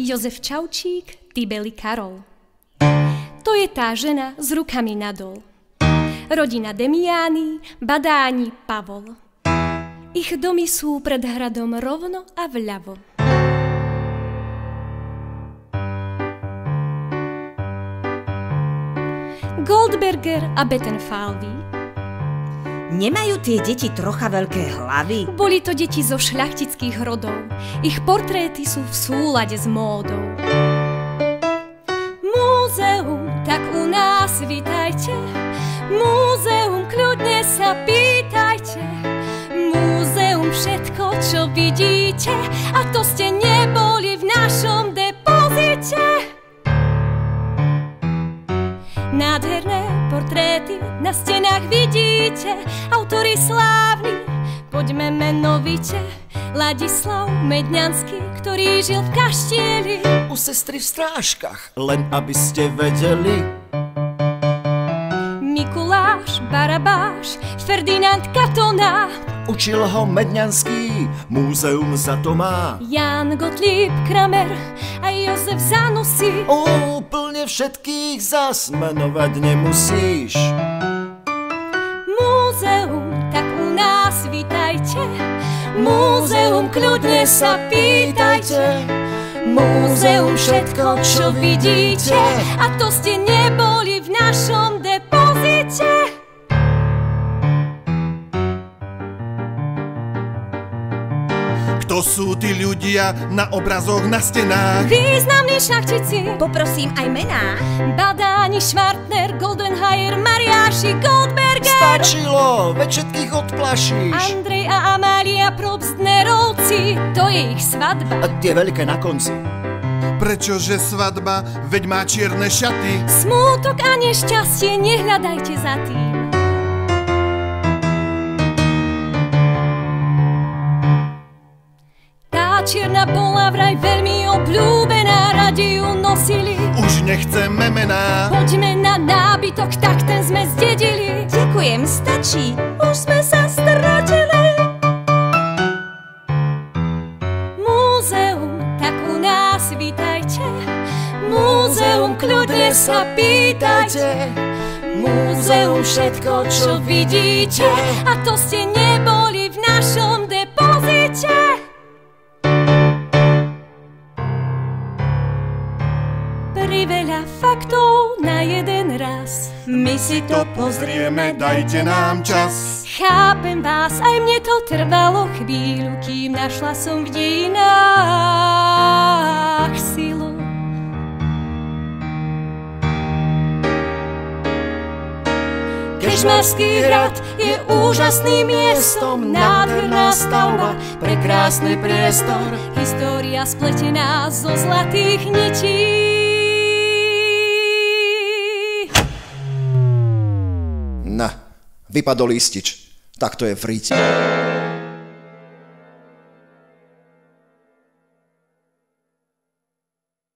Jozef Čaučík, Tibeli Karol. To je tá žena s rukami nadol. Rodina Demiány, Badáni, Pavol. Ich domy sú pred hradom rovno a vľavo. Goldberger a Bettenfalvi. Nemajú tie deti trocha veľké hlavy? Boli to deti zo šľachtických rodov. Ich portréty sú v súlade s módou. Múzeum, tak u nás vitajte. Múzeum, kľudne sa pýtajte. Múzeum, všetko, čo vidíte. A to ste neboli v našom depozite. Nádherné portréty na stenách vidíte, autori slávni, poďme menovite. Ladislav Medňanský, ktorý žil v kaštieli. U sestry v strážkach, len aby ste vedeli. Mikuláš, Barabáš, Ferdinand Katona. Učil ho Medňanský, múzeum za to má. Jan Gottlieb Kramer a Jozef Zanussi. Úplne všetkých zas menovať nemusíš. Múzeum, tak u nás vitajte. Múzeum, kľudne sa pýtajte. Múzeum, všetko, čo vidíte. A to ste neboli v našom depozite. Kto sú tí ľudia na obrazoch na stenách? Významní šľachtici. Poprosím aj mená. Badáni, Schwartner, Goldenhayer, Mariáši, Goldberger. Stačilo, veď všetkých odplašíš. Andrej a Amália Probstnerovci, to je ich svadba. A tie veľké na konci. Prečože svadba, veď má čierne šaty? Smútok a nešťastie, nehľadajte za tým. Čierna bola vraj veľmi obľúbená, radi ju nosili. Už nechceme mená. Poďme na nábytok, tak ten sme zdedili. Ďakujem, stačí. Už sme sa stratili. Múzeum, tak u nás vitajte. Múzeum, kľudne sa pýtajte. Múzeum, všetko, čo vidíte. A to ste neboli v našom depozite. Priveľa faktov na jeden raz. My si to pozrieme, dajte nám čas. Chápem vás, aj mne to trvalo chvíľu, kým našla som v dejinách silu. Kežmarský hrad je úžasným miestom, nádherná stavba, prekrásny priestor, história spletená zo zlatých nití. Vypadol istič. Tak to je v Ríci.